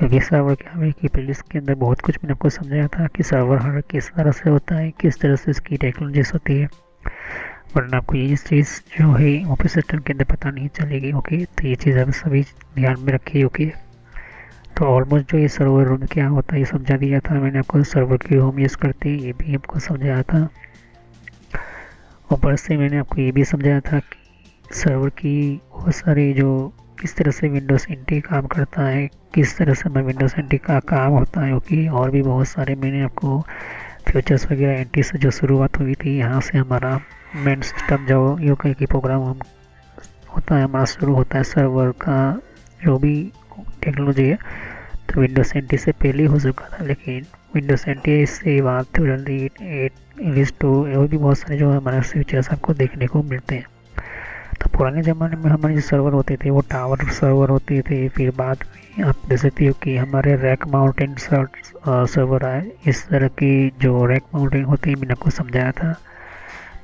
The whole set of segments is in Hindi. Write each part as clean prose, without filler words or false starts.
क्योंकि सर्वर के हार्डवेयर की प्लेलिस्ट के अंदर बहुत कुछ मैंने आपको समझाया था कि सर्वर हार्डवेयर किस तरह से होता है, किस तरह से इसकी टेक्नोलॉजीज होती है, वरना आपको ये चीज़ जो है ऑपरेटिंग सिस्टम के अंदर पता नहीं चलेगी। ओके, तो ये चीज़ आप सभी ध्यान में रखिए। ओके, तो ऑलमोस्ट जो ये सर्वर रूम क्या होता है ये समझा दिया था मैंने आपको। सर्वर क्यों हम यूज़ करते हैं ये भी आपको समझाया था। ऊपर से मैंने आपको ये भी समझाया था कि सर्वर की बहुत सारी जो किस तरह से विंडोज़ एंटी काम करता है, किस तरह से हमारा विंडोज़ एंटी का काम होता है। ओके, और भी बहुत सारे मैंने आपको फीचर्स वगैरह एंटी से जो शुरुआत हुई थी, यहाँ से हमारा मेन सिस्टम जो यूके की प्रोग्राम हम होता है हमारा शुरू होता है सर्वर का जो भी टेक्नोलॉजी है। तो विंडोज़ एंटी से पहले हो चुका था, लेकिन विंडोज़ एंटी से बाद 2008 रिलीज टू और भी बहुत सारे जो हमारे फीचर्स आपको देखने को मिलते हैं। तो पुराने ज़माने में हमारे जो सर्वर होते थे वो टावर सर्वर होते थे, फिर बाद में आप देख सकते हो कि हमारे रैक माउंटेन सर्वर आए। इस तरह की जो रैक माउंटेन होती है मैंने आपको समझाया था।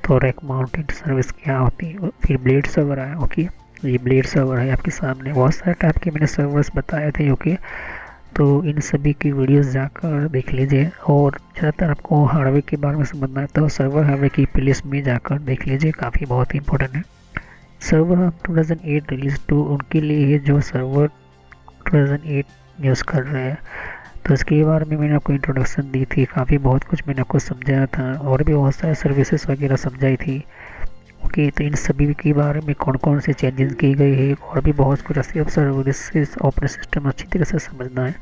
तो रैक माउंटेन सर्विस क्या होती है। फिर ब्लेड सर्वर आया। ओके, ये ब्लेड सर्वर है आपके सामने। बहुत सारे टाइप के मैंने सर्वर्स बताए थे। ओके, तो इन सभी की वीडियोस जाकर देख लीजिए, और ज़्यादातर आपको हार्डवेयर के बारे में समझना है तो सर्वर हार्डवेयर की प्लेलिस्ट में जाकर देख लीजिए, काफ़ी बहुत ही इंपॉर्टेंट है। सर्वर हम 2008 रिलीज टू उनके लिए है जो सर्वर 2008 यूज़ कर रहे हैं। तो इसके बारे में मैंने आपको इंट्रोडक्शन दी थी, काफ़ी बहुत कुछ मैंने आपको समझाया था, और भी बहुत सारे सर्विसेज वगैरह समझाई थी। ओके, तो इन सभी के बारे में कौन कौन से चेंजेस की गई है और भी बहुत कुछ ऐसे सर्विसेज ऑपरेटिंग सिस्टम अच्छी तरह से समझना है।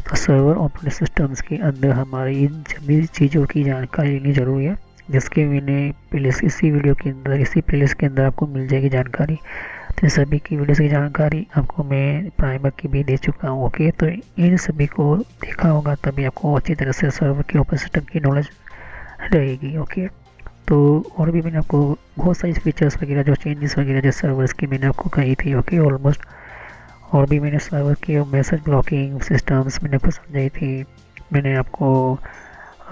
तो सर्वर ऑपरेटिंग सिस्टम्स के अंदर हमारी इन सभी चीज़ों की जानकारी लेनी ज़रूरी है, जिसके मैंने प्लेलिस्ट इसी वीडियो के अंदर इसी प्लेलिस्ट के अंदर आपको मिल जाएगी जानकारी। तो इन सभी की वीडियोस की जानकारी आपको मैं प्राइमर की भी दे चुका हूँ। ओके, तो इन सभी को देखा होगा तभी आपको अच्छी तरह से सर्वर की ऑपरेटिंग सिस्टम की नॉलेज रहेगी। ओके, तो और भी मैंने आपको बहुत सारी फीचर्स वगैरह जो चेंजेस वगैरह जो सर्वर्स की मैंने आपको कही थी। ओके, ऑलमोस्ट और भी मैंने सर्वर के मैसेज ब्लॉकिंग सिस्टम्स मैंने आपको समझाई थी। मैंने आपको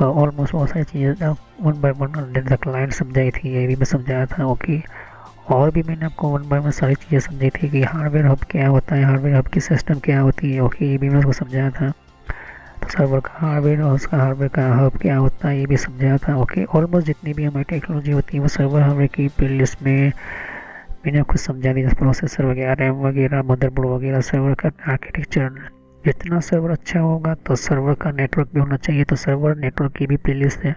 ऑलमोस्ट बहुत सारी चीज़ें one by one the client समझाई थी, ये भी मैं समझाया था। ओके, और भी मैंने आपको वन बाय वन सारी चीज़ें समझाई थी कि हार्डवेयर हब क्या होता है, हार्डवेयर हब की सिस्टम क्या होती है। ओके, ये भी मैंने आपको समझाया था। तो सर्वर का हार्डवेयर और उसका हार्डवेयर का हब क्या होता है ये भी समझाया था। ओके, ऑलमोस्ट जितनी भी हमारी टेक्नोलॉजी होती है वो सर्वर हार्डवेयर की प्लेलिस्ट में मैंने आपको समझा दिया। प्रोसेसर वगैरह, रैम वगैरह, मदरबोर्ड वगैरह, सर्वर का आर्किटेक्चर, जितना सर्वर अच्छा होगा तो सर्वर का नेटवर्क भी होना चाहिए। तो सर्वर नेटवर्क की भी प्लेलिस्ट है,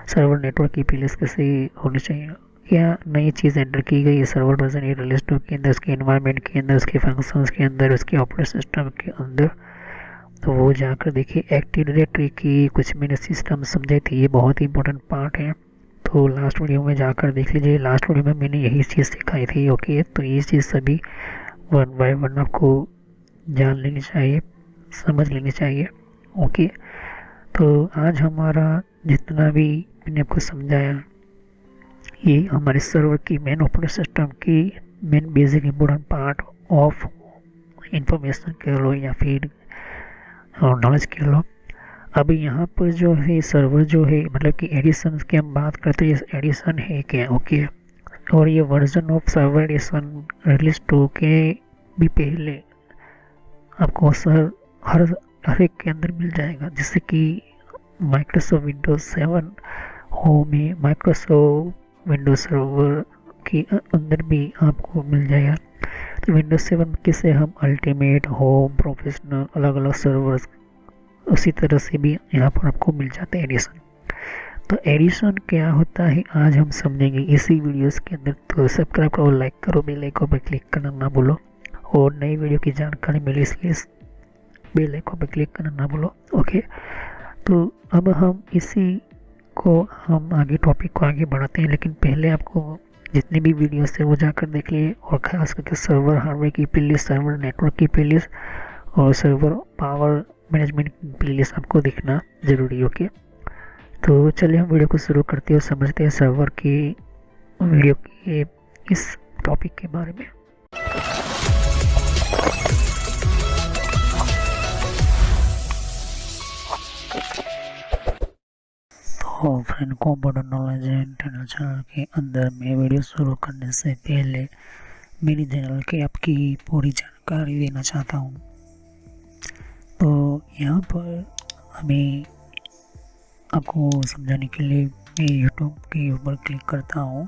सर्वर नेटवर्क की प्लेलिस्ट कैसे होनी चाहिए, क्या नई चीज़ एंटर की गई है सर्वर वर्जन 8 रिलीज 2 के अंदर, उसके इन्वायरमेंट के अंदर, उसके फंक्शंस के अंदर, उसके ऑपरेटिंग सिस्टम के अंदर। तो वो जाकर देखिए। एक्टिव डायरेक्टरी की कुछ मैंने सिस्टम समझे थे, ये बहुत ही इंपॉर्टेंट पार्ट है, तो लास्ट वीडियो में जाकर देख लीजिए। लास्ट वीडियो में मैंने यही चीज़ सिखाई थी। ओके, तो ये चीज़ सभी वन बाय वन आपको जान लेनी चाहिए, समझ लेनी चाहिए। ओके, तो आज हमारा जितना भी मैंने आपको समझाया ये हमारे सर्वर की मेन ऑपरेटिंग सिस्टम की main basic important part of information कह लो या फिर नॉलेज कह लो। अब यहाँ पर जो है सर्वर जो है मतलब कि एडिशन की हम बात करते हैं, ये एडिशन है क्या। ओके, और ये version of server edition release 2 के भी पहले आपको हर एक के अंदर मिल जाएगा, जैसे कि माइक्रोसॉफ्ट विंडोज 7 होम है, माइक्रोसॉफ्ट विंडोज सर्वर के अंदर भी आपको मिल जाएगा। तो विंडोज 7 के से हम अल्टीमेट, होम, प्रोफेशनल अलग अलग सर्वर्स उसी तरह से भी यहाँ पर आपको मिल जाते हैं एडिशन। तो एडिशन क्या होता है आज हम समझेंगे इसी वीडियोस के अंदर। तो सब्सक्राइब करो, लाइक करो, बेल आइकन पर क्लिक करना ना भूलो, और नई वीडियो की जानकारी मिले इसलिए बेल आइकन पर क्लिक करना ना भूलो। ओके, तो अब हम इसी को हम आगे टॉपिक को आगे बढ़ाते हैं, लेकिन पहले आपको जितनी भी वीडियोस है वो जाकर देख लिए, और ख़ास करके सर्वर हार्डवेयर की प्लेलिस्ट, सर्वर नेटवर्क की प्लेलिस्ट और सर्वर पावर मैनेजमेंट की प्लेलिस्ट आपको देखना ज़रूरी। ओके, तो चलिए हम वीडियो को शुरू करते हैं और समझते हैं सर्वर की वीडियो के इस टॉपिक के बारे में। तो friend, computer knowledge and channel के अंदर मैं वीडियो शुरू करने से पहले मेरी चैनल की आपकी पूरी जानकारी देना चाहता हूँ। तो यहाँ पर हमें आपको समझाने के लिए मैं यूट्यूब के ऊपर क्लिक करता हूँ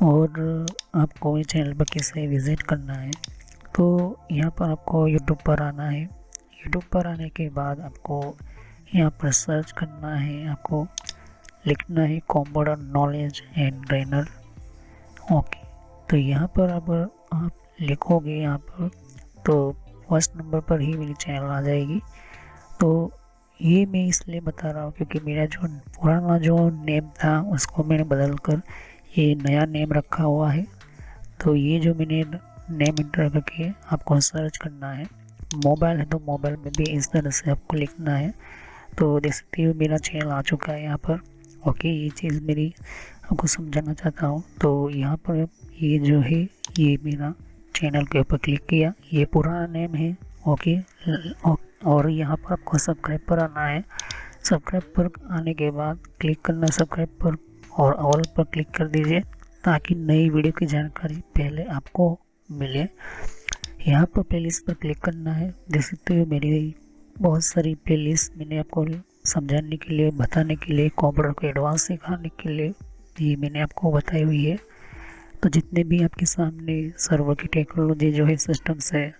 और आपको इस चैनल पर कैसे विज़िट करना है। तो यहाँ पर आपको यूट्यूब पर आना है। यूट्यूब पर आने के बाद आपको यहाँ पर सर्च करना है, आपको लिखना है computer knowledge and trainer. Okay, तो यहाँ पर अब आप लिखोगे यहाँ पर तो फर्स्ट नंबर पर ही मेरी चैनल आ जाएगी। तो ये मैं इसलिए बता रहा हूँ क्योंकि मेरा जो पुराना जो नेम था उसको मैंने बदल कर ये नया नेम रखा हुआ है। तो ये जो मैंने नेम इंटर करके आपको सर्च करना है। मोबाइल है तो मोबाइल में भी इस तरह से आपको लिखना है। तो देख सकते हो मेरा चैनल आ चुका है यहाँ पर। ओके, ये चीज़ मेरी आपको समझाना चाहता हूँ। तो यहाँ पर ये जो है ये मेरा चैनल के ऊपर क्लिक किया, ये पुराना नेम है। ओके, और यहाँ पर आपको सब्सक्राइब पर आना है। सब्सक्राइब पर आने के बाद क्लिक करना सब्सक्राइब पर और ऑल पर क्लिक कर दीजिए ताकि नई वीडियो की जानकारी पहले आपको मिले। यहाँ पर प्लेलिस्ट पर क्लिक करना है। देख सकते हो मेरी बहुत सारी प्लेलिस्ट मैंने आपको समझाने के लिए, बताने के लिए, कंप्यूटर को एडवांस सिखाने के लिए ये मैंने आपको बताई हुई है। तो जितने भी आपके सामने सर्वर की टेक्नोलॉजी जो है, सिस्टम्स है,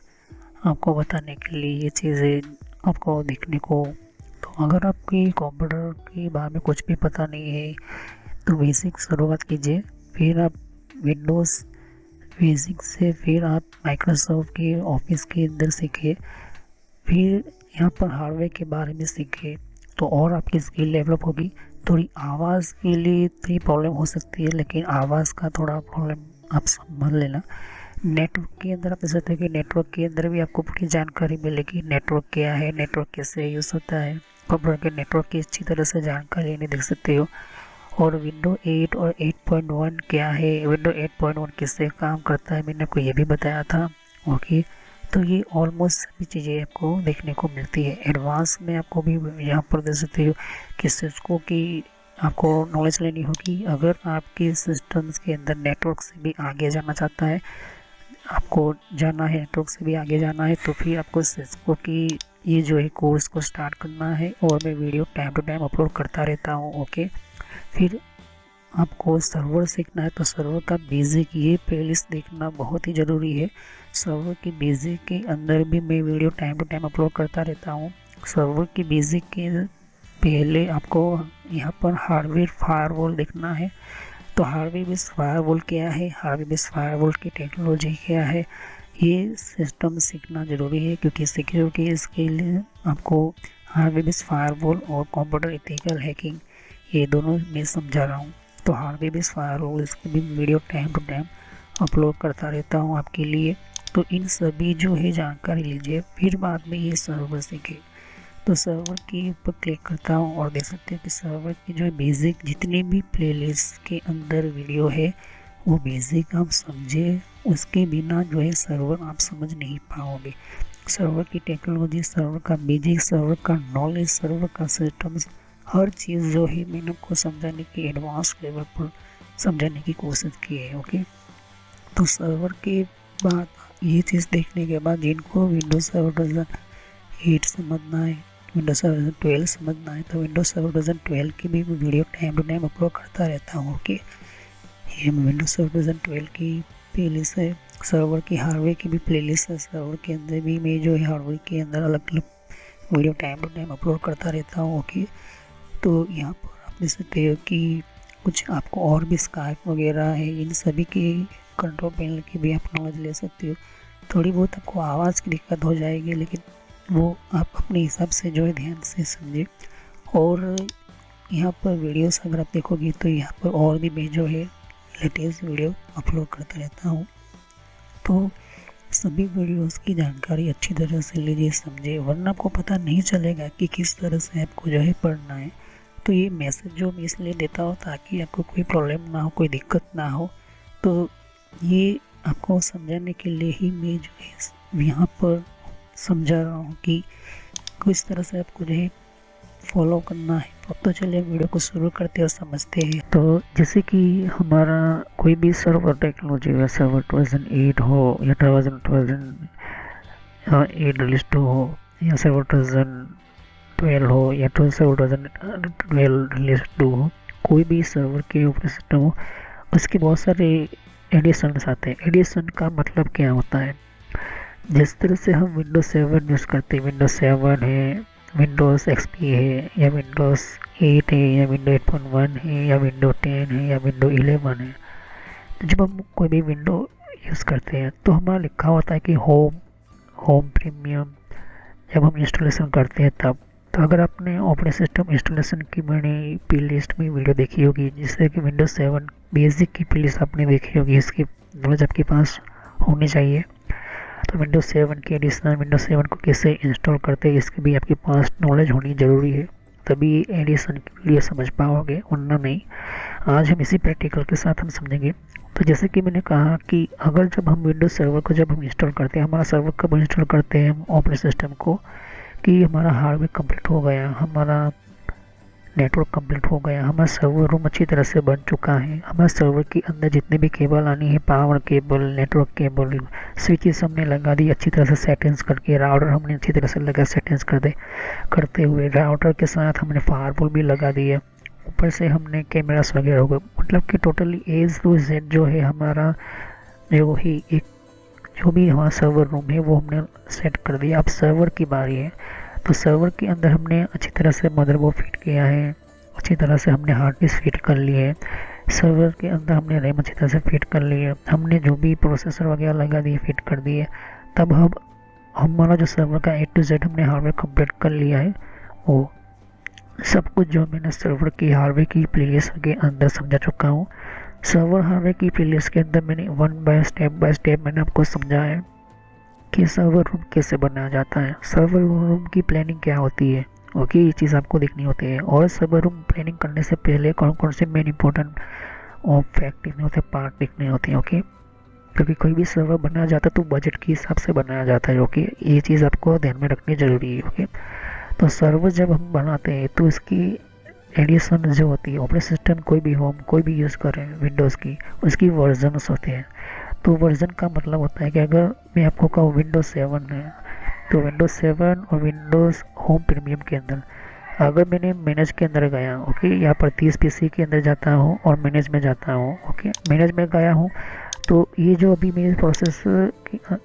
आपको बताने के लिए ये चीज़ें आपको देखने को। तो अगर आपकी कंप्यूटर के बारे में कुछ भी पता नहीं है तो बेसिक शुरुआत कीजिए, फिर आप विंडोज़ बेसिक से फिर आप माइक्रोसॉफ्ट के ऑफिस के अंदर सीखिए, फिर यहाँ पर हार्डवेयर के बारे में सीखिए तो और आपकी स्किल डेवलप होगी। थोड़ी आवाज़ के लिए थोड़ी प्रॉब्लम हो सकती है, लेकिन आवाज़ का थोड़ा प्रॉब्लम आप समझ लेना। नेटवर्क के अंदर आप देख सकते हैं कि नेटवर्क के अंदर भी आपको पूरी जानकारी मिलेगी। नेटवर्क क्या है, नेटवर्क कैसे यूज़ होता है, कंप्यूटर के नेटवर्क की अच्छी तरह से जानकारी लेने देख सकते हो। और विंडो 8 और 8.1 क्या है, विंडो 8.1 किससे काम करता है, मैंने आपको ये भी बताया था। ओके, तो ये ऑलमोस्ट सभी चीज़ें आपको देखने को मिलती है। एडवांस में आपको भी यहाँ पर देख सकते हो कि सिस्को की आपको नॉलेज लेनी होगी। अगर आपके सिस्टम्स के अंदर नेटवर्क से भी आगे जाना चाहता है, आपको जाना है नेटवर्क से भी आगे जाना है, तो फिर आपको सिस्को की ये जो है कोर्स को स्टार्ट करना है। और मैं video time to time upload करता रहता हूँ। ओके, फिर आपको सर्वर सीखना है तो सर्वर का बेसिक ये प्लेलिस्ट देखना बहुत ही ज़रूरी है। सर्वर की बेसिक के अंदर भी मैं video time to time upload करता रहता हूँ। सर्वर की बेसिक के पहले आपको यहाँ पर हार्डवेयर फायरवॉल देखना है। तो हार्डवेयर बेस्ड फायरवॉल क्या है, हार्डवेयर बेस्ड फायरवॉल की टेक्नोलॉजी क्या है, ये सिस्टम सीखना ज़रूरी है क्योंकि सिक्योरिटी इसके लिए आपको हार्डवेयर बेस्ड फायरवॉल और कंप्यूटर एथिकल हैकिंग ये दोनों मैं समझा रहा हूँ। तो हार्डवेयर बेस्ड फायरवॉल इसकी भी video time to time upload करता रहता हूँ आपके लिए। तो इन सभी जो है जानकारी लीजिए, फिर बाद में ये सर्वर सीखे। तो सर्वर के ऊपर क्लिक करता हूँ और देख सकते हैं कि सर्वर की जो बेसिक जितनी भी प्लेलिस्ट के अंदर वीडियो है वो बेसिक आप समझे, उसके बिना जो है सर्वर आप समझ नहीं पाओगे। सर्वर की टेक्नोलॉजी, सर्वर का बेसिक, सर्वर का नॉलेज, सर्वर का सिस्टम्स, हर चीज़ जो है मैंने आपको समझाने की एडवांस लेवल पर समझाने की कोशिश की है। ओके, तो सर्वर के बाद ये चीज़ देखने के बाद जिनको विंडोज सर्वर वर्जन 8 समझना है, विंडोज सर्वर वर्जन 12 समझना है, तो विंडोज सर्वर वर्जन 12 की भी video time to time upload करता रहता हूँ। ओके, ये विंडोज सर्वर वर्जन 12 की प्लेलिस्ट है। सर्वर की हार्डवेयर की भी प्लेलिस्ट है। सर्वर के अंदर भी मैं जो है हार्डवेयर के अंदर अलग अलग video time to time upload करता रहता हूँ। ओके, तो यहाँ पर आप देख सकते हो कि कुछ आपको और भी स्काइप वगैरह है, इन सभी की कंट्रोल पैनल की भी आप नॉलेज ले सकते हो। थोड़ी बहुत आपको आवाज़ की दिक्कत हो जाएगी, लेकिन वो आप अपने हिसाब से जो है ध्यान से समझे। और यहाँ पर वीडियोस अगर आप देखोगे तो यहाँ पर और भी मैं जो है लेटेस्ट वीडियो अपलोड करता रहता हूँ। तो सभी वीडियोस की जानकारी अच्छी तरह से लीजिए, समझे, वरना आपको पता नहीं चलेगा कि किस तरह से आपको जो है पढ़ना है। तो ये मैसेज जो मैं इसलिए देता हूँ ताकि आपको कोई प्रॉब्लम ना हो, कोई दिक्कत ना हो। तो ये आपको समझाने के लिए ही मैं जो है यहाँ पर समझा रहा हूँ कि किस तरह से आपको जो है फॉलो करना है। अब तो चलिए वीडियो को शुरू करते और समझते हैं। तो जैसे कि हमारा कोई भी सर्वर टेक्नोलॉजी या सर्वर वर्जन 8 हो या वर्जन 8 रिलीज 2 हो, या सर्वर वर्जन 12 हो या सर्वर वर्जन 12 रिलीज 2 हो, कोई भी सर्वर के ऑपरेटिंग सिस्टम हो, उसके बहुत सारे एडिशंस आते हैं। एडिशन का मतलब क्या होता है, जिस तरह से हम विंडोज 7 यूज़ करते हैं, विंडोज 7 है, विंडोज़ एक्सपी है, या विंडोज़ 8 है, या विंडो 8.1 है, या विंडो 10 है, या विंडो 11 है। तो जब हम कोई भी विंडो यूज़ करते हैं तो हमारा लिखा होता है कि होम, होम प्रीमियम। जब हम इंस्टॉलेशन करते हैं तब, तो अगर आपने ऑपरेटिंग सिस्टम इंस्टॉलेशन की मैंने प्ले लिस्ट में वीडियो देखी होगी, जिससे कि विंडोज 7 बेसिक की प्ले लिस्ट आपने देखी होगी, इसकी नॉलेज आपके पास होनी चाहिए। तो विंडोज 7 के एडिशनल विंडोज 7 को कैसे इंस्टॉल करते हैं, इसकी भी आपके पास नॉलेज होनी ज़रूरी है, तभी एडिशन के लिए समझ पाओगे, वरना नहीं। आज हम इसी प्रैक्टिकल के साथ हम समझेंगे। तो जैसे कि मैंने कहा कि अगर जब हम विंडोज सर्वर को जब हम इंस्टॉल करते हैं, हमारा सर्वर कब इंस्टॉल करते हैं हम ऑपरेटिंग सिस्टम को, कि हमारा हार्डवेयर कंप्लीट हो गया, हमारा नेटवर्क कंप्लीट हो गया, हमारा सर्वर रूम अच्छी तरह से बन चुका है, हमारे सर्वर के अंदर जितने भी केबल आनी है, power cable, network cable, switches हमने लगा दी अच्छी तरह से सेटिंग्स करके, राउटर हमने अच्छी तरह से लगा सेटिंग्स करते हुए, राउटर के साथ हमने फायरवॉल भी लगा दी है, ऊपर से हमने कैमरास वगैरह हो गए, मतलब कि टोटली एज टू जेड जो है हमारा, जो ही एक जो भी हमारा सर्वर रूम है वो हमने सेट कर दिया। अब सर्वर की बारी है, तो सर्वर के अंदर हमने अच्छी तरह से मदरबोर्ड फिट किया है, अच्छी तरह से हमने हार्ड डिस्क फिट कर ली है, सर्वर के अंदर हमने रैम अच्छी तरह से फिट कर ली है, हमने जो भी प्रोसेसर वगैरह लगा दिए फिट कर दिए। तब हम हमारा जो सर्वर का ए टू जेड हमने हार्डवेयर कंप्लीट कर लिया है, वो सब कुछ जो मैंने सर्वर की हार्डवेयर की प्लेलिस्ट के अंदर समझा चुका हूँ। सर्वर हार्डवेयर की प्लेलिस्ट के अंदर मैंने वन बाय स्टेप मैंने आपको समझाया है कि सर्वर रूम कैसे बनाया जाता है, सर्वर रूम की प्लानिंग क्या होती है। ओके, ये चीज़ आपको देखनी होती है। और सर्वर रूम प्लानिंग करने से पहले कौन कौन से मेन इंपॉर्टेंट और फैक्ट देखने होते हैं, पार्ट देखने होते हैं। ओके, क्योंकि कोई भी सर्वर बनाया जाता है तो बजट के हिसाब से बनाया जाता है। ओके, ये चीज़ आपको ध्यान में रखनी ज़रूरी है। ओके, तो सर्वर जब हम बनाते हैं तो इसकी एडिशन जो होती है, ऑपरेटिंग सिस्टम कोई भी होम कोई भी यूज़ करें विंडोज़ की, उसकी वर्जन्स होते हैं। तो वर्जन का मतलब होता है कि अगर मैं आपको कहूँ विंडोज़ 7 है, तो विंडोज़ 7 और विंडोज़ होम प्रीमियम के अंदर अगर मैंने मैनेज के अंदर गया, ओके, यहाँ पर 30 पीसी के अंदर जाता हूँ और मैनेज में जाता हूँ। ओके, मैनेज में गया हूँ तो ये जो अभी मेरे प्रोसेस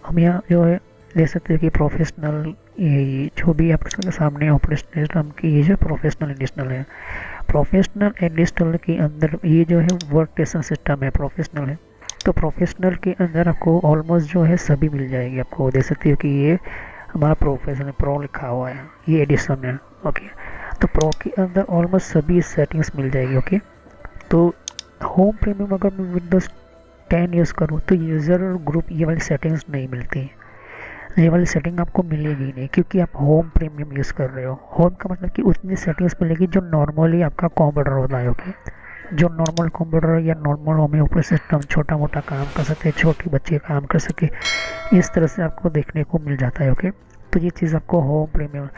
हम यहाँ जो है ले सकते हैं कि प्रोफेशनल, ये जो भी आपके सामने ऑपरेटिंग सिस्टम की ये जो प्रोफेशनल एडिशनल है, प्रोफेशनल एडिशनल के अंदर ये जो है वर्क स्टेशन सिस्टम है, प्रोफेशनल है। तो प्रोफेशनल के अंदर आपको ऑलमोस्ट जो है सभी मिल जाएगी, आपको देख सकते हो कि ये हमारा प्रोफेशनल प्रो लिखा हुआ है, ये एडिशन है। ओके, तो प्रो के अंदर ऑलमोस्ट सभी सेटिंग्स मिल जाएगी। ओके, तो होम प्रीमियम अगर मैं विंडोज़ 10 यूज़ करूँ तो यूज़र और ग्रुप ये वाली सेटिंग्स नहीं मिलती, ये वाली सेटिंग आपको मिलेगी नहीं, क्योंकि आप होम प्रीमियम यूज़ कर रहे हो। होम का मतलब कि उतनी सेटिंग्स मिलेगी जो नॉर्मली आपका कंप्यूटर होता है। ओके, जो नॉर्मल कंप्यूटर या नॉर्मल होम ऑपरेटिंग सिस्टम छोटा मोटा काम कर सके, छोटे बच्चे काम कर सके, इस तरह से आपको देखने को मिल जाता है। ओके, तो ये चीज़ आपको होम प्रीमियम।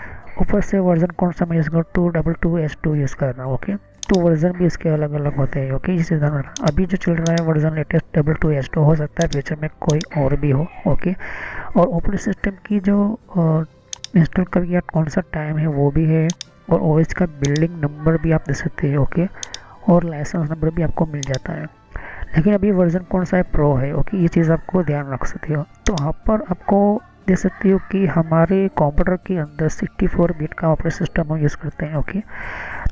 ऊपर से वर्जन कौन सा मैं यूज़ करूँ, 222H2 यूज़ कर रहा हूँ। ओके, तो वर्जन भी इसके अलग अलग होते हैं। ओके, इसी तरह अभी जो चल रहा है वर्जन लेटेस्ट 222H2, हो सकता है फ्यूचर में कोई और भी हो। ओके, और ऑपरेटिंग सिस्टम की जो इंस्टॉल कर या कौन सा टाइम है वो भी है, और ओएस का बिल्डिंग नंबर भी आप दे सकते हैं। ओके, और लाइसेंस नंबर भी आपको मिल जाता है। लेकिन अभी वर्जन कौन सा है, प्रो है। ओके, ये चीज़ आपको ध्यान रख सकते हो। तो वहाँ पर आपको दे सकते हो कि हमारे कंप्यूटर के अंदर 64 बिट का ऑपरेटिंग सिस्टम हम यूज़ करते हैं। ओके,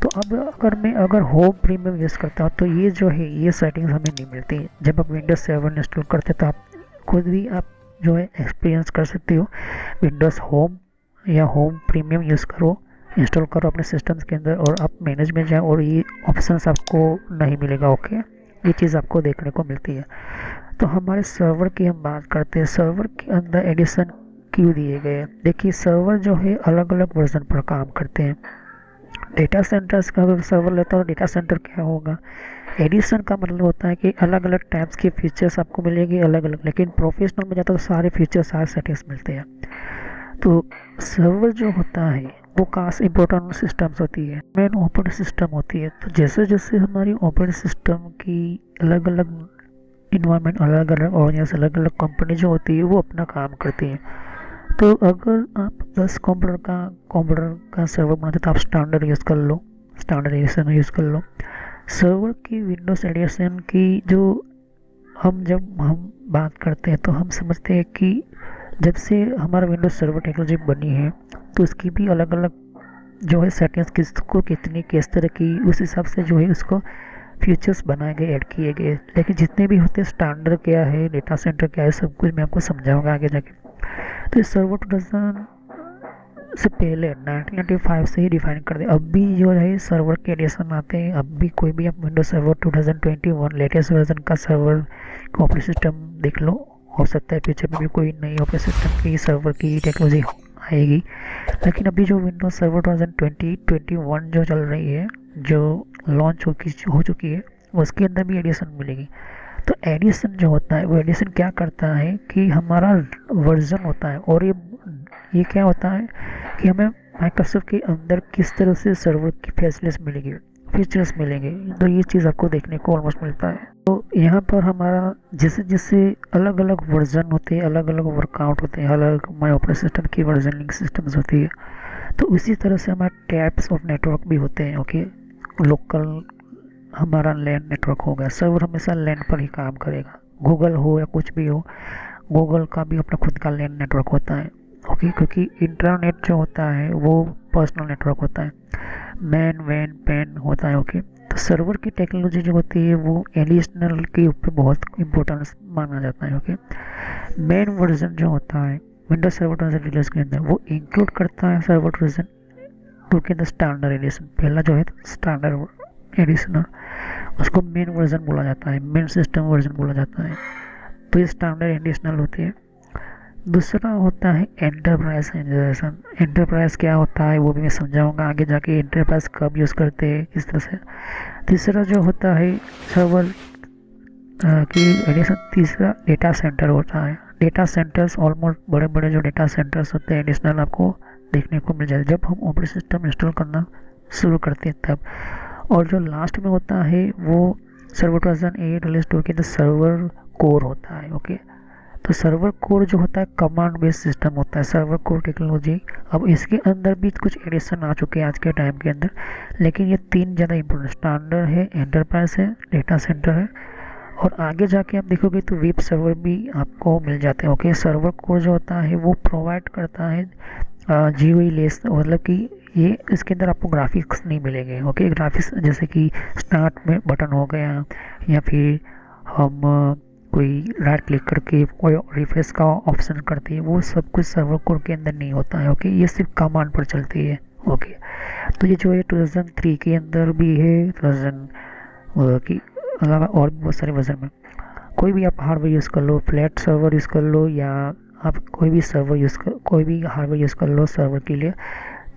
तो अब अगर होम प्रीमियम यूज़ करता हूँ तो ये जो है ये सेटिंग्स हमें नहीं मिलती। जब आप विंडोज 7 इंस्टॉल करते हैं तो आप खुद भी आप जो है एक्सपीरियंस कर सकते हो, विंडोज़ होम या होम प्रीमियम यूज़ करो, इंस्टॉल करो अपने सिस्टम्स के अंदर, और आप मैनेज में जाए और ये ऑप्शंस आपको नहीं मिलेगा। ओके, ये चीज़ आपको देखने को मिलती है। तो हमारे सर्वर की हम बात करते हैं, सर्वर के अंदर एडिशन क्यों दिए गए। देखिए, सर्वर जो है अलग अलग वर्जन पर काम करते हैं। डेटा सेंटर्स का अगर सर्वर लेता हो, डेटा सेंटर क्या होगा, एडिशन का मतलब होता है कि अलग अलग टाइप्स के फीचर्स आपको मिलेंगे अलग अलग, लेकिन प्रोफेशनल में जाता तो सारे फीचर्स सारे सेटिंग्स मिलते हैं। तो सर्वर जो होता है वो खास इंपॉर्टेंट सिस्टम्स होती है, मेन ऑपरेटिंग सिस्टम होती है। तो जैसे जैसे हमारी ऑपरेटिंग सिस्टम की अलग अलग इन्वायरमेंट, अलग अलग ऑडियंस, अलग अलग कंपनी जो होती है वो अपना काम करती है। तो अगर आप 10 कंप्यूटर का सर्वर बनाते तो आप स्टैंडर्ड यूज़ कर लो, स्टैंडर्ड एडिशन यूज़ कर लो। सर्वर की विंडोज़ एडिशन की जो जब हम बात करते हैं तो हम समझते हैं कि जब से हमारा विंडोज सर्वर टेक्नोलॉजी बनी है तो उसकी भी अलग अलग जो है सेटिंग्स किसको कितनी किस तरह की उस हिसाब से जो है उसको फीचर्स बनाए गए, ऐड किए गए। लेकिन जितने भी होते हैं स्टैंडर्ड क्या है, डेटा सेंटर क्या है, सब कुछ मैं आपको समझाऊंगा आगे जाके। तो इस सर्वर 2000 से पहले 1995 से ही डिफाइन कर दिया। अब भी जो है सर्वर के एडिशन आते हैं, अब भी कोई भी आप विंडोज सर्वर 2021 लेटेस्ट वर्जन का सर्वर का ऑपरेटिंग सिस्टम देख लो, हो सकता है फ्यूचर में भी कोई नई ऑपरेटिंग सिस्टम की सर्वर की टेक्नोलॉजी आएगी। लेकिन अभी जो विंडोज सर्वर 2021 जो चल रही है, जो लॉन्च हो चुकी है, उसके अंदर भी एडिशन मिलेगी। तो एडिशन जो होता है वो एडिशन क्या करता है कि हमारा वर्जन होता है, और ये क्या होता है कि हमें माइक्रोसॉफ्ट के अंदर किस तरह से सर्वर की फैसिलिटीज मिलेगी, फीचर्स मिलेंगे। तो ये चीज़ आपको देखने को ऑलमोस्ट मिलता है। तो यहाँ पर हमारा जैसे जैसे अलग अलग वर्जन होते हैं, अलग अलग वर्कआउट होते हैं, अलग माई ऑपरेटिंग सिस्टम की वर्जनिंग सिस्टम्स होती है, तो उसी तरह से हमारे टाइप्स ऑफ नेटवर्क भी होते हैं। ओके, लोकल हमारा लैन नेटवर्क होगा, सर्वर हमेशा लैन पर ही काम करेगा, गूगल हो या कुछ भी हो, गूगल का भी अपना खुद का लैन नेटवर्क होता है। ओके, क्योंकि इंटरनेट जो होता है वो पर्सनल नेटवर्क होता है, मैन वैन पैन होता है। ओके, तो सर्वर की टेक्नोलॉजी जो होती है वो एडिशनल के ऊपर बहुत इंपॉर्टेंस माना जाता है। ओके, मेन वर्जन जो होता है विंडोज सर्वर वर्जन रिलीज के अंदर वो इंक्लूड करता है सर्वर वर्जन 2 के अंदर स्टैंडर्ड एडिशन। पहला जो है स्टैंडर्ड एडिशन, उसको मेन वर्जन बोला जाता है, मेन सिस्टम वर्जन बोला जाता है। तो ये स्टैंडर्ड एडिशनल होती है। दूसरा होता है एंटरप्राइज एडिशन। एंटरप्राइज क्या होता है वो भी मैं समझाऊंगा आगे जाके, एंटरप्राइज कब यूज़ करते हैं किस तरह से। तीसरा जो होता है सर्वर की एडिशन, तीसरा डेटा सेंटर होता है। डेटा सेंटर्स ऑलमोस्ट बड़े बड़े जो डेटा सेंटर्स होते हैं एडिशनल आपको देखने को मिल जाए जब हम ऑपरेटिंग सिस्टम इंस्टॉल करना शुरू करते हैं तब। और जो लास्ट में होता है वो सर्वर 2008 रिलीज 2 के अंदर सर्वर कोर होता है। ओके, तो सर्वर कोर जो होता है कमांड बेस्ड सिस्टम होता है, सर्वर कोर टेक्नोलॉजी। अब इसके अंदर भी कुछ एडिशन आ चुके हैं आज के टाइम के अंदर, लेकिन ये तीन ज़्यादा इंपॉर्टेंट, स्टैंडर्ड है, एंटरप्राइज है, डेटा सेंटर है, और आगे जाके आप देखोगे तो वेब सर्वर भी आपको मिल जाते हैं। ओके, सर्वर कोर जो होता है वो प्रोवाइड करता है GUI लेस, मतलब कि ये इसके अंदर आपको ग्राफिक्स नहीं मिलेंगे। ओके, ग्राफिक्स जैसे कि स्टार्ट में बटन हो गया, या फिर हम कोई राइट क्लिक करके कोई रिफ्रेश का ऑप्शन करते हैं, वो सब कुछ सर्वर कोर के अंदर नहीं होता है। ओके, ये सिर्फ कमांड पर चलती है। ओके, तो ये जो है 2003 के अंदर भी है, 2000 की अलावा और भी बहुत सारे वर्जन में। कोई भी आप हार्डवेयर यूज़ कर लो, फ्लैट सर्वर यूज़ कर लो, या आप कोई भी हार्डवेयर यूज़ कर लो सर्वर के लिए,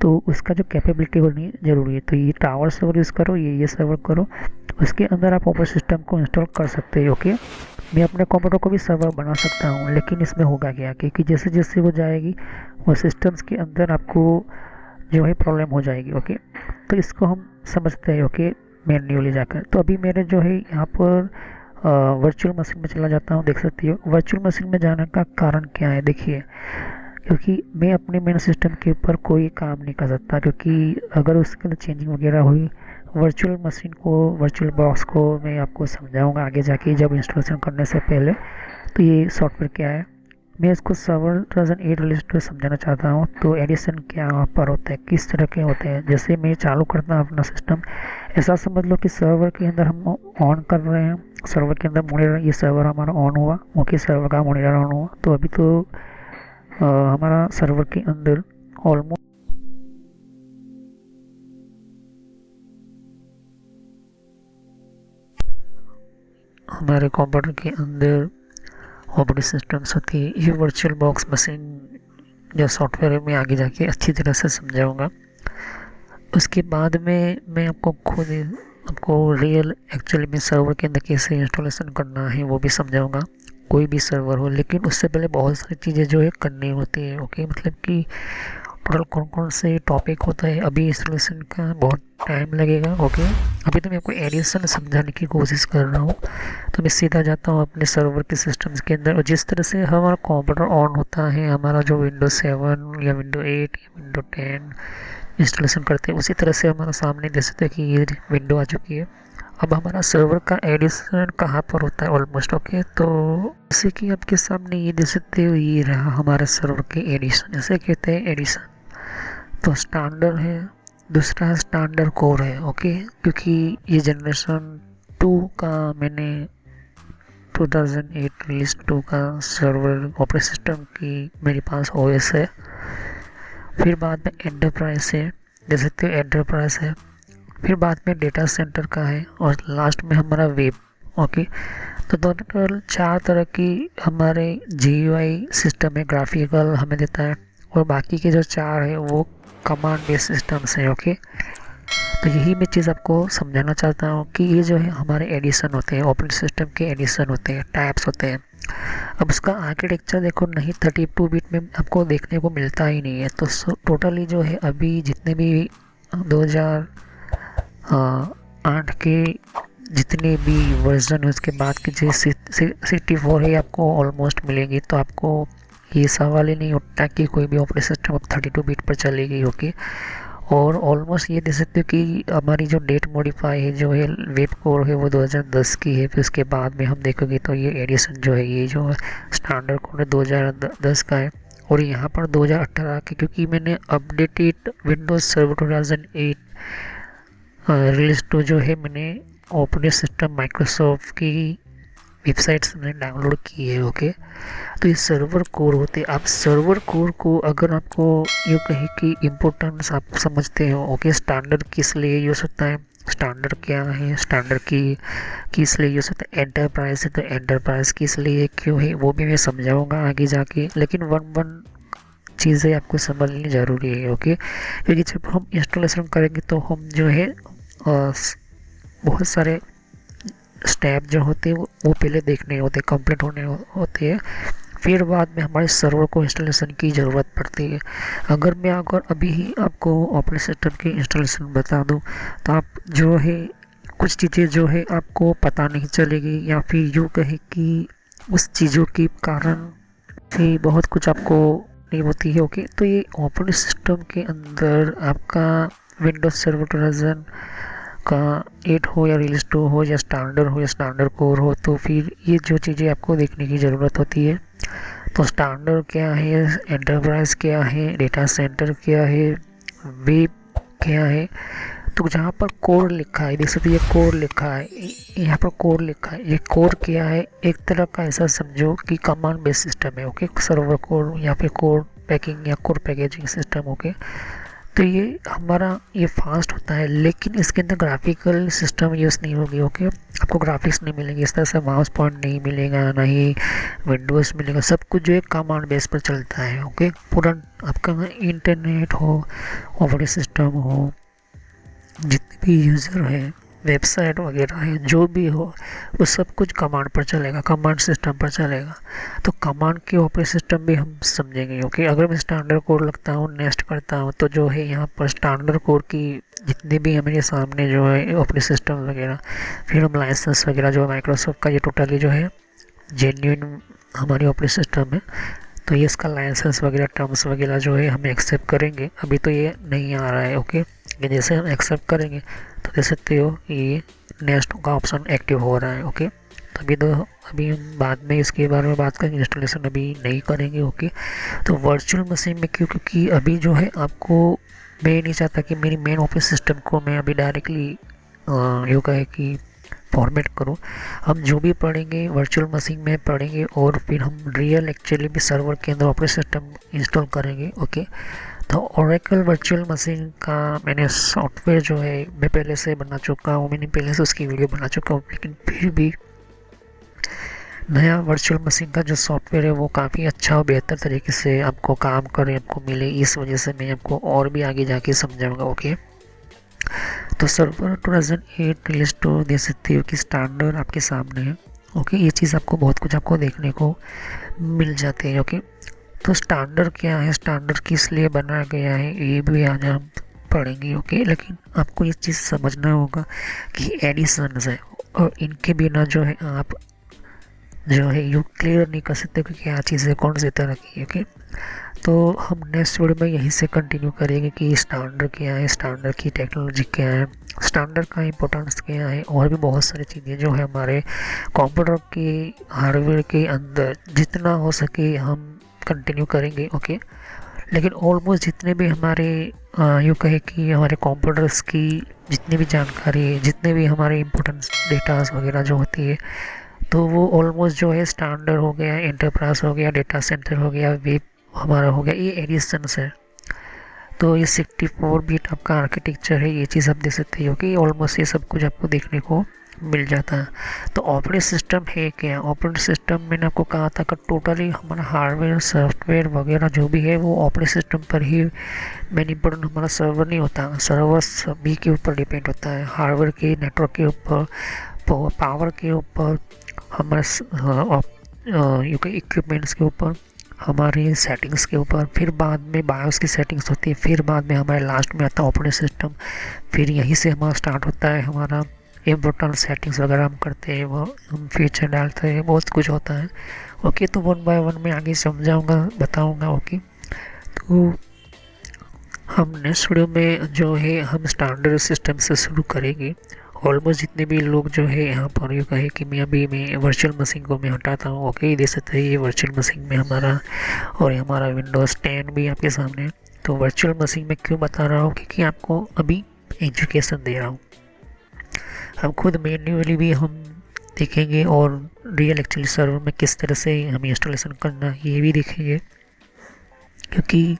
तो उसका जो कैपेबिलिटी होनी ज़रूरी है। तो ये टावर सर्वर यूज़ करो, ये सर्वर करो, उसके अंदर आप ऑपरेटिंग सिस्टम को इंस्टॉल कर सकते हो। ओके, मैं अपने कंप्यूटर को भी सर्वर बना सकता हूँ, लेकिन इसमें होगा क्या कि जैसे जैसे वो जाएगी वो सिस्टम्स के अंदर आपको जो है प्रॉब्लम हो जाएगी। ओके, तो इसको हम समझते हैं। ओके, मैन्युअली जाकर। तो अभी मेरे जो है यहाँ पर वर्चुअल मशीन में चला जाता हूँ, देख सकती हो। वर्चुअल मशीन में जाने का कारण क्या है, देखिए, क्योंकि मैं अपने मेन सिस्टम के ऊपर कोई काम नहीं कर सकता, क्योंकि अगर उसके अंदर चेंजिंग वगैरह हुई, वर्चुअल मशीन को, वर्चुअल बॉक्स को मैं आपको समझाऊंगा आगे जाके जब इंस्टॉलेशन करने से पहले। तो ये सॉफ्टवेयर क्या है, मैं इसको सर्वर 2008 रिलीज पे समझाना चाहता हूँ। तो एडिशन क्या वहाँ पर होता है, किस तरह के होते हैं। जैसे मैं चालू करता हूँ अपना सिस्टम, ऐसा समझ लो कि सर्वर के अंदर हम ऑन कर रहे हैं, सर्वर के अंदर मॉनिटर, ये सर्वर हमारा ऑन हुआ। ओके, सर्वर का मॉनिटर ऑन हुआ, तो अभी तो हमारा सर्वर के अंदर ऑलमोस्ट हमारे कंप्यूटर के अंदर ऑपरेटिंग सिस्टम्स होती है। ये वर्चुअल बॉक्स मशीन जो सॉफ्टवेयर है मैं आगे जाके अच्छी तरह से समझाऊंगा। उसके बाद में मैं आपको रियल एक्चुअली में सर्वर के अंदर कैसे इंस्टॉलेशन करना है वो भी समझाऊंगा, कोई भी सर्वर हो। लेकिन उससे पहले बहुत सारी चीज़ें जो है करनी होती है। ओके, मतलब कि टोटल कौन कौन से टॉपिक होता है, अभी इंस्टॉलेशन का बहुत टाइम लगेगा। ओके, अभी तो मैं आपको एडिशन समझाने की कोशिश कर रहा हूँ। तो मैं सीधा जाता हूँ अपने सर्वर के सिस्टम्स के अंदर, और जिस तरह से हमारा कंप्यूटर ऑन होता है, हमारा जो विंडो 7 या विंडो 8 या विंडो 10 इंस्टॉलेशन करते हैं, उसी तरह से हमारा सामने देख सकते हैं कि ये विंडो आ चुकी है। अब हमारा सर्वर का एडिशन कहाँ पर होता है ऑलमोस्ट। ओके, तो जैसे कि आपके सामने ये देख सकते हो, ये रहा हमारा सर्वर के एडिशन, इसे कहते हैं एडिशन। तो स्टैंडर्ड है, दूसरा स्टैंडर्ड कोर है। ओके, क्योंकि ये जनरेशन 2 का मैंने 2008 रिलीज 2 का सर्वर ऑपरेटिंग सिस्टम की मेरे पास ओएस है। फिर बाद में एंटरप्राइज है, देख सकते हो एंटरप्राइज है। फिर बाद में डेटा सेंटर का है, और लास्ट में हमारा वेब। ओके, तो टोटल 4 तरह की हमारे GUI सिस्टम है, ग्राफिकल हमें देता है, और बाकी के जो 4 है वो कमांड बेस्ड सिस्टम्स है। ओके, तो यही मैं चीज़ आपको समझाना चाहता हूँ कि ये जो है हमारे एडिशन होते हैं, ऑपरेटिंग सिस्टम के एडिशन होते हैं, टाइप्स होते हैं। अब उसका आर्किटेक्चर देखो, नहीं 32 बिट में आपको देखने को मिलता ही नहीं है। तो टोटली जो है अभी जितने भी 2008 के जितने भी वर्जन है, उसके बाद की जो 64 है आपको ऑलमोस्ट मिलेंगी। तो आपको ये सवाल ही नहीं उठता कि कोई भी ऑपरेटिंग सिस्टम अब 32 बिट पर चलेगी। ओके, और ऑलमोस्ट ये देख सकते हो कि हमारी जो डेट मॉडिफाई है, जो है वेब कोर है, वो 2010 की है। फिर उसके बाद में हम देखोगे तो ये एडिशन जो है, ये जो स्टैंडर्ड कोर है 2010 का है। और यहाँ पर 2018 के, क्योंकि मैंने अपडेटेड विंडोज सर्वर 2008 रिलीज 2 जो है मैंने ऑपरेटिंग सिस्टम माइक्रोसॉफ्ट की वेबसाइट्स में डाउनलोड की है। ओके, तो ये सर्वर कोर होते हैं। आप सर्वर कोर को अगर आपको यूँ कहें कि इम्पोर्टेंस आप समझते हो, ओके, स्टैंडर्ड किस लिए यूज़ होता है, स्टैंडर्ड क्या है, स्टैंडर्ड की किस लिए यूज़ होता है, एंटरप्राइज है तो एंटरप्राइज किस लिए क्यों है, वो भी मैं समझाऊंगा आगे जाके। लेकिन वन चीज़ें आपको समझनी ज़रूरी है। ओके, क्योंकि जब हम इंस्टॉलेशन करेंगे तो हम जो है बहुत सारे स्टेप जो होते हैं वो पहले देखने होते, कंप्लीट होने होते हैं। फिर बाद में हमारे सर्वर को इंस्टॉलेशन की ज़रूरत पड़ती है। अगर अभी ही आपको ऑपरेटिंग सिस्टम की इंस्टॉलेशन बता दूं, तो आप जो है कुछ चीज़ें जो है आपको पता नहीं चलेगी, या फिर यूँ कहें कि उस चीज़ों के कारण भी बहुत कुछ आपको नहीं होती है। ओके, तो ये ऑपरेटिंग सिस्टम के अंदर आपका विंडोज सर्वर वर्जन का 8 हो या रिलीज 2 हो या स्टैंडर्ड हो या स्टैंडर्ड कोर हो, तो फिर ये जो चीज़ें आपको देखने की ज़रूरत होती है। तो स्टैंडर्ड क्या है, एंटरप्राइज क्या है, डेटा सेंटर क्या है, वेब क्या है। तो जहाँ पर कोर लिखा है, देख सकते ये कोर लिखा है, यहाँ पर कोर लिखा है। ये कोर क्या है, एक तरह का ऐसा समझो कि कमांड बेस्ड सिस्टम है। ओके, सर्वर कोर या फिर कोर पैकिंग या कोर पैकेजिंग सिस्टम। ओके, तो ये हमारा ये फास्ट होता है, लेकिन इसके अंदर ग्राफिकल सिस्टम यूज़ नहीं होगी। ओके, आपको ग्राफिक्स नहीं मिलेंगे, इस तरह से माउस पॉइंट नहीं मिलेगा, ना ही विंडोज़ मिलेगा। सब कुछ जो है कमांड बेस पर चलता है। ओके, पूरा आपका इंटरनेट हो, ऑपरेटिंग सिस्टम हो, जितने भी यूज़र है, वेबसाइट वगैरह है, जो भी हो, वो सब कुछ कमांड पर चलेगा, कमांड सिस्टम पर चलेगा। तो कमांड के ऑपरेटिंग सिस्टम भी हम समझेंगे। ओके, अगर मैं स्टैंडर्ड कोड लगता हूँ, नेक्स्ट करता हूँ, तो जो है यहाँ पर स्टैंडर्ड कोड की जितने भी हमारे सामने जो है ऑपरेटिंग सिस्टम वगैरह, फिर हम लाइसेंस वगैरह जो माइक्रोसॉफ्ट का ये टोटली जो है जेन्युइन हमारी ऑपरेटिंग सिस्टम है, तो ये इसका लाइसेंस वगैरह टर्म्स वगैरह जो है हम एक्सेप्ट करेंगे। अभी तो ये नहीं आ रहा है। ओके, ये जैसे हम एक्सेप्ट करेंगे तो देख सकते हो ये नेक्स्ट का ऑप्शन एक्टिव हो रहा है। ओके, तो अभी हम बाद में इसके बारे में बात करेंगे, इंस्टॉलेशन अभी नहीं करेंगे। ओके, तो वर्चुअल मशीन में क्योंकि अभी जो है आपको, मैं नहीं चाहता कि मेरी मेन ऑफिस सिस्टम को मैं अभी डायरेक्टली यूँ कहे कि फॉर्मेट करूँ। हम जो भी पढ़ेंगे वर्चुअल मशीन में पढ़ेंगे, और फिर हम रियल एक्चुअली भी सर्वर के अंदर ऑपरेटिंग सिस्टम इंस्टॉल करेंगे। ओके, तो ओरेकल वर्चुअल मशीन का मैंने सॉफ्टवेयर जो है मैं पहले से बना चुका हूँ, मैंने पहले से उसकी वीडियो बना चुका हूँ, लेकिन फिर भी नया वर्चुअल मशीन का जो सॉफ्टवेयर है वो काफ़ी अच्छा और बेहतर तरीके से आपको काम करे, आपको मिले। इस वजह से मैं आपको और भी आगे जाके समझाऊंगा। ओके, तो सर्वर 2008 रिलीज 2 दे सकते हो कि स्टैंडर्ड आपके सामने है। ओके, ये चीज़ आपको बहुत कुछ आपको देखने को मिल जाते हैं। ओके, तो स्टैंडर्ड क्या है, स्टैंडर्ड किस लिए बनाया गया है, ये भी आज हम पढ़ेंगे। ओके, लेकिन आपको ये चीज़ समझना होगा कि एडिशंस है और इनके बिना जो है आप जो है यू क्लियर नहीं कर सकते कि क्या चीज़ है, कौन सी तरह की। ओके, तो हम नेक्स्ट वीडियो में यहीं से कंटिन्यू करेंगे कि स्टैंडर्ड क्या है, स्टैंडर्ड की टेक्नोलॉजी क्या है, स्टैंडर्ड का इंपॉर्टेंस क्या है, और भी बहुत सारी चीज़ें जो है हमारे कंप्यूटर के हार्डवेयर के अंदर जितना हो सके हम कंटिन्यू करेंगे। ओके, लेकिन ऑलमोस्ट जितने भी हमारे यूँ कहे कि हमारे कंप्यूटर्स की जितनी भी जानकारी है, जितने भी हमारे इम्पोर्टेंट डेटास वगैरह जो होती है, तो वो ऑलमोस्ट जो है स्टैंडर्ड हो गया, एंटरप्राइज हो गया, डेटा सेंटर हो गया, वेब हमारा हो गया, ये एडिशंस है। तो ये 64 बिट आपका आर्किटेक्चर है, ये चीज़ आप देख सकते हो कि ऑलमोस्ट ये सब कुछ आपको देखने को मिल जाता है। तो ऑपरेटिंग सिस्टम है क्या, ऑपरेटिंग सिस्टम मैंने आपको कहा था कि टोटली हमारा हार्डवेयर सॉफ्टवेयर वगैरह जो भी है वो ऑपरेटिंग सिस्टम पर ही मेन इम्पोर्टेंट, हमारा सर्वर नहीं होता, सर्वर सभी के ऊपर डिपेंड होता है, हार्डवेयर के, नेटवर्क के ऊपर, पावर के ऊपर, हमारे इक्विपमेंट्स के ऊपर, हमारी सेटिंग्स के ऊपर, फिर बाद में बायोस की सेटिंग्स होती है, फिर बाद में हमारे लास्ट में आता है ऑपरेटिंग सिस्टम, फिर यहीं से हमारा स्टार्ट होता है हमारा इम्पोर्टेंट सेटिंग्स वगैरह हम करते हैं, वो हम फीचर डालते हैं, बहुत कुछ होता है। ओके, तो वन बाय वन मैं आगे समझाऊंगा, बताऊंगा। ओके, तो हम नेक्स्ट वीडियो में जो है हम स्टैंडर्ड सिस्टम से शुरू करेंगे। ऑलमोस्ट जितने भी लोग जो है यहाँ पर ये कहे कि मैं वर्चुअल मशीन को मैं हटाता हूँ। ओके, ये देख सकते हैं ये वर्चुअल मशीन में हमारा, और ये हमारा विंडोज़ 10 भी आपके सामने है। तो वर्चुअल मशीन में क्यों बता रहा हूँ, क्योंकि आपको अभी एजुकेशन दे रहा हूँ, हम खुद मैन्युअली भी हम देखेंगे और रियल एक्चुअली सर्वर में किस तरह से हमें इंस्टॉलेशन करना है ये भी देखेंगे। क्योंकि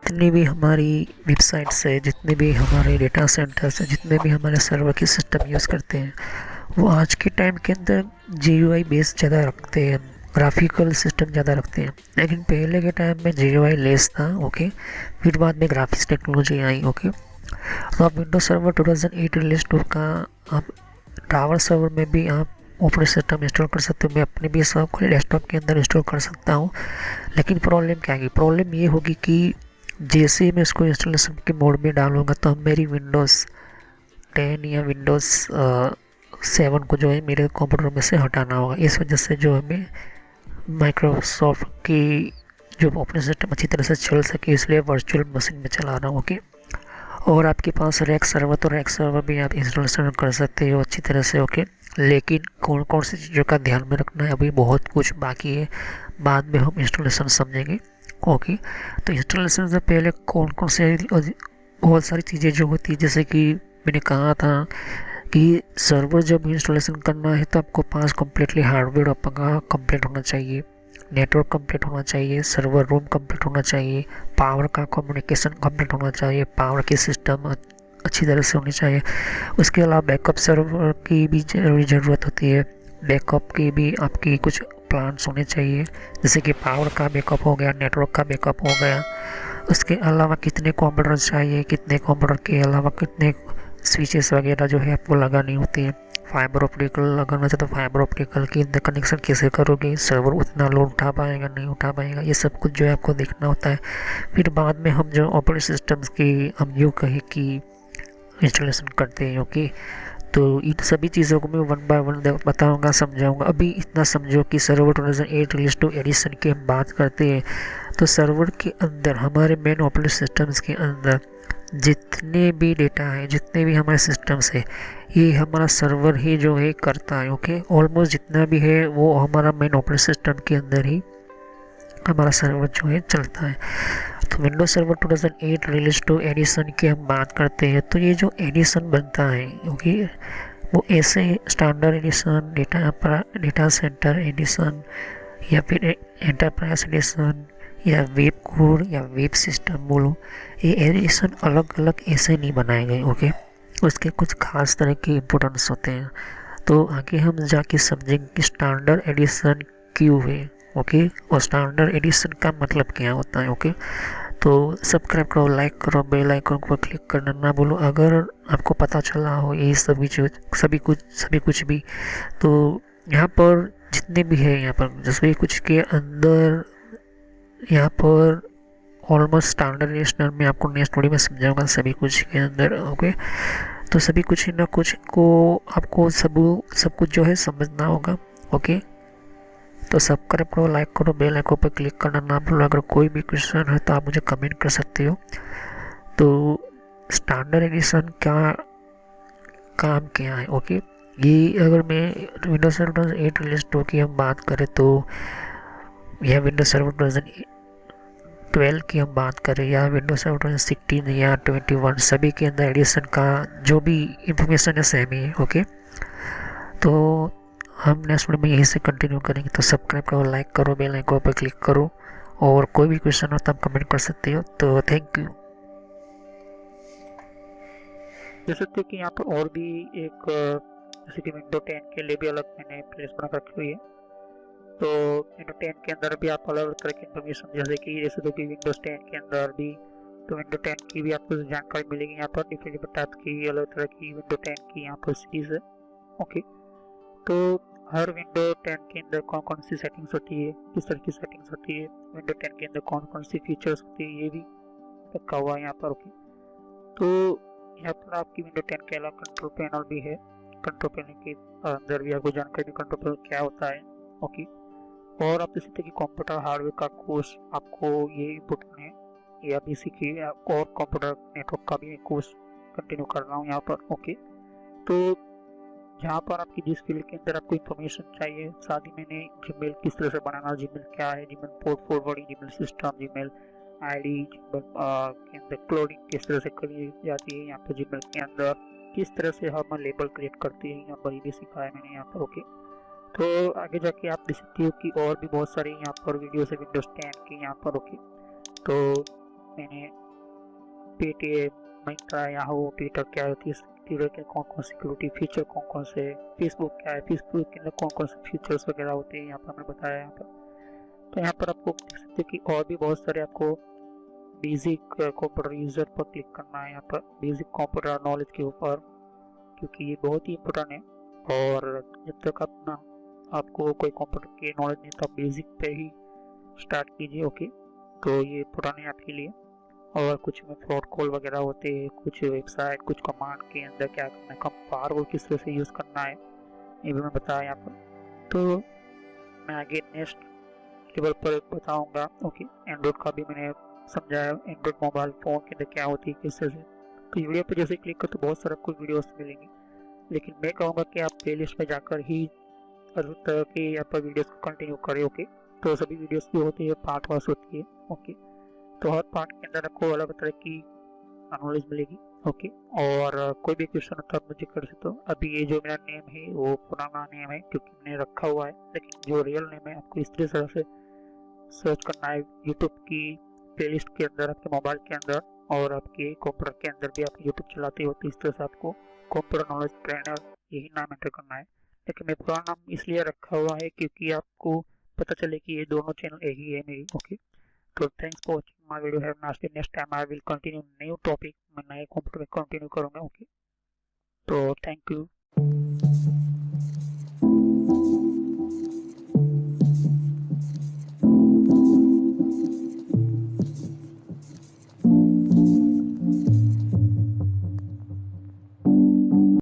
जितनी भी हमारी वेबसाइट्स है, जितने भी हमारे डेटा सेंटर्स हैं, जितने भी हमारे सर्वर के सिस्टम यूज़ करते हैं, वो आज के टाइम के अंदर GUI बेस ज़्यादा रखते हैं, ग्राफिकल सिस्टम ज़्यादा रखते हैं। लेकिन पहले के टाइम में GUI लेस था। ओके, फिर बाद में ग्राफिक्स टेक्नोलॉजी आई। ओके, तो आप विंडोज सर्वर 2008 रिलीज 2 का आप टावर सर्वर में भी आप ऑपरेटिंग सिस्टम इंस्टॉल कर सकते हो। मैं अपने भी सब डेस्कटॉप के अंदर इंस्टॉल कर सकता हूँ। लेकिन प्रॉब्लम क्या है, प्रॉब्लम ये होगी कि जैसे ही मैं इसको इंस्टॉलेशन के मोड में डालूँगा तो मेरी विंडोज़ 10 या विंडोज़ 7 को जो है मेरे कंप्यूटर में से हटाना होगा। इस वजह से जो हमें माइक्रोसॉफ्ट की जो ऑपरेटिंग सिस्टम अच्छी तरह से चल सके, इसलिए वर्चुअल मशीन में चला रहा हूँ। ओके, और आपके पास रैक सर्वर, तो रैक सर्वर भी आप इंस्टॉलेशन कर सकते हो अच्छी तरह से। ओके, लेकिन कौन कौन सी चीज़ों का ध्यान में रखना है, अभी बहुत कुछ बाकी है, बाद में हम इंस्टॉलेशन समझेंगे। ओके, तो इंस्टॉलेशन से पहले कौन कौन से बहुत सारी चीज़ें जो होती है, जैसे कि मैंने कहा था कि सर्वर जब इंस्टॉलेशन करना है तो आपको पास कम्प्लीटली हार्डवेयर आपका कंप्लीट होना चाहिए, नेटवर्क कंप्लीट होना चाहिए, सर्वर रूम कंप्लीट होना चाहिए, पावर का कम्युनिकेशन कंप्लीट होना चाहिए, पावर की सिस्टम अच्छी तरह से होनी चाहिए। उसके अलावा बैकअप सर्वर की भी ज़रूरत होती है, बैकअप की भी आपकी कुछ प्लान्स होने चाहिए, जैसे कि पावर का बैकअप हो गया, नेटवर्क का बैकअप हो गया। उसके अलावा कितने कंप्यूटर चाहिए, कितने कंप्यूटर के अलावा कितने स्विचेस वगैरह जो है आपको लगानी होती है। फाइबर ऑप्टिकल लगाना चाहते तो फाइबर ऑप्टिकल की इंटर कनेक्शन कैसे करोगे, सर्वर उतना लोड उठा पाएगा नहीं उठा पाएगा, ये सब कुछ जो है आपको देखना होता है। फिर बाद में हम जो ऑपरेटिंग सिस्टम्स की हम यूँ कहें कि इंस्टॉलेशन करते हैं। ओके, तो इन सभी चीज़ों को मैं वन बाय वन बताऊंगा, समझाऊंगा। अभी इतना समझो कि सर्वर 2008 रिलीज 2 एडिशन की हम बात करते हैं, तो सर्वर के अंदर हमारे मेन ऑपरेटिंग सिस्टम्स के अंदर जितने भी डेटा है, जितने भी हमारे सिस्टम्स है, ये हमारा सर्वर ही जो है करता है। ओके, ऑलमोस्ट जितना भी है वो हमारा मेन ऑपरेटिंग सिस्टम के अंदर ही हमारा सर्वर जो है चलता है। तो विंडोज सर्वर 2008 रिलीज 2 एडिशन की हम बात करते हैं, तो ये जो एडिशन बनता है, ओके, वो ऐसे standard edition, data centre edition, या फिर एंटरप्राइज एडिशन, या वेब कोर, या वेब सिस्टम बोलो, ये एडिशन अलग अलग ऐसे नहीं बनाए गए। ओके, उसके कुछ खास तरह के इम्पोर्टेंस होते हैं। तो आगे हम जाके समझेंगे कि स्टैंडर्ड एडिशन क्यों है। ओके, और स्टैंडर्ड एडिशन का मतलब क्या होता है। ओके, तो सब्सक्राइब करो, लाइक करो, बेल आइकन पर क्लिक करना ना भूलो। अगर आपको पता चला हो ये सभी कुछ भी, तो यहाँ पर जितने भी है, यहाँ पर जैसे कुछ के अंदर यहाँ पर ऑलमोस्ट स्टैंडर्ड नेशनल में आपको नेक्स्ट वीडियो में समझाऊंगा सभी कुछ के अंदर। ओके, तो सभी कुछ ना कुछ को आपको सब कुछ जो है समझना होगा। ओके, तो सब्सक्राइब करो, लाइक करो, बेल आइकन पर क्लिक करना ना भूलो। अगर कोई भी क्वेश्चन है तो आप मुझे कमेंट कर सकते हो। तो स्टैंडर्ड एडिशन क्या काम क्या है? ओके, ये अगर मैं विंडोज सर्वर 8 रिलीज 2 की हम बात करें तो यह विंडोज सर्वर वर्जन 12 की हम बात करें या विंडोज सर्वर वर्जन 16 या 21, सभी के अंदर एडिशन का जो भी इंफॉर्मेशन है सेम ही है। ओके, तो हम नेक्स्ट वीडियो में यहीं से कंटिन्यू करेंगे। तो सब्सक्राइब करो, लाइक करो, बेल आइकन पर क्लिक करो, और कोई भी क्वेश्चन हो तो आप कमेंट कर सकते हो। तो थैंक यू। देख सकते हो कि यहाँ पर और भी एक जैसे कि विंडो 10 के लिए भी अलग मैंने प्लेलिस्ट बना रखी हुई है। तो विंडो 10 के अंदर भी आप अलग अलग तरह की इन्फॉर्मेशन, जैसे कि विंडोज 10 के अंदर भी तो विंडो 10 की भी आपको जानकारी मिलेगी। यहाँ पर डिफरेंट टाइप की अलग तरह की विंडो 10 की यहाँ पर सीरीज है। ओके, तो हर विंडो 10 के अंदर कौन कौन सी सेटिंग्स होती है, किस तरह की सेटिंग्स होती है, विंडो 10 के अंदर कौन कौन सी फीचर्स होती है, ये भी रखा हुआ है यहाँ पर। ओके, तो यहाँ पर आपकी विंडो 10 के अलावा कंट्रोल पैनल भी है। कंट्रोल पैनल के अंदर भी आपको जानकारी दी कंट्रोल पैनल क्या होता है। ओके, और आप देख सकते हैं कि कंप्यूटर हार्डवेयर का कोर्स आपको ये इम्पोर्टेंट है, ये अभी सीखिए। और कंप्यूटर नेटवर्क का भी एक कोर्स कंटिन्यू कर रहा हूँ यहाँ पर। ओके, तो जहाँ पर आपकी जिस फील्ड के अंदर आपको इन्फॉर्मेशन चाहिए, साथ ही मैंने जीमेल किस तरह से बनाना, जीमेल क्या है, Gmail port forwarding, Gmail system, Gmail ID, Gmail के अंदर क्लोडिंग किस तरह से करी जाती है, यहाँ पर जीमेल के अंदर किस तरह से हम लेबल क्रिएट करते हैं, यहाँ पर ये भी सिखाया मैंने यहाँ पर। ओके, तो आगे जाके आप देख सकते हो कि और भी बहुत सारे यहाँ पर वीडियोस है विंडोज 10 के यहाँ पर। ओके, तो मैंने पेटीएम, मिंत्रा, याहू, ट्विटर क्या होती है, ट्विटर के कौन कौन सिक्योरिटी फीचर कौन कौन से, फेसबुक क्या है, फेसबुक के अंदर कौन कौन से फीचर्स वगैरह होते हैं यहाँ पर हमने बताया यहाँ पर। तो यहाँ पर आपको देख सकते हो कि और भी बहुत सारे आपको बेसिक कंप्यूटर यूजर पर क्लिक करना है, यहाँ पर बेसिक कंप्यूटर नॉलेज के ऊपर, क्योंकि ये बहुत ही इम्पोर्टेंट है। और जब तक अपना आपको कोई कंप्यूटर की नॉलेज नहीं तो आप बेसिक पे ही स्टार्ट कीजिए। ओके, तो ये इम्पोर्टेंट है आपके लिए। और कुछ में फ्रॉड कॉल वगैरह होते हैं, कुछ वेबसाइट, कुछ कमांड के अंदर क्या करना है, कम फायरवॉल किस तरह से यूज़ करना है, ये भी मैं बताया यहाँ पर। तो मैं आगे नेक्स्ट लेवल पर बताऊँगा। ओके, एंड्रॉइड का भी मैंने समझाया, एंड्रॉइड मोबाइल फ़ोन के अंदर क्या होती है, किस तरह से। तो वीडियो पर जैसे क्लिक कर तो बहुत सारे आपको वीडियोस मिलेंगे, लेकिन मैं कहूँगा कि आप प्ले लिस्ट में जाकर ही हर तरह के यहाँ पर वीडियोस को कंटिन्यू करें। ओके, तो सभी वीडियोस की होती है पार्ट वाइज होती है। ओके, तो हर पार्ट के अंदर आपको अलग तरह की नॉलेज मिलेगी। ओके, और कोई भी क्वेश्चन होता है आप मुझे कर सकते हो। अभी ये जो मेरा नेम है वो पुराना नेम है क्योंकि मैंने रखा हुआ है, लेकिन जो रियल नेम है आपको इस तरह से सर्च करना है यूट्यूब की प्लेलिस्ट के अंदर, आपके मोबाइल के अंदर, और आपके कंप्यूटर के अंदर भी आप यूट्यूब चलाते हो तो इस तरह से आपको कंप्यूटर नॉलेज ट्रेनर यही नाम एंटर करना है। लेकिन मैं पुराना नाम इसलिए रखा हुआ है क्योंकि आपको पता चले कि ये दोनों चैनल एक ही है मेरी। Okay, so thanks for watching my video. Have a nice day. Next time I will continue new topic. मैं नए कंप्यूटर में कंटिन्यू करूँगा। ओके, तो थैंक यू।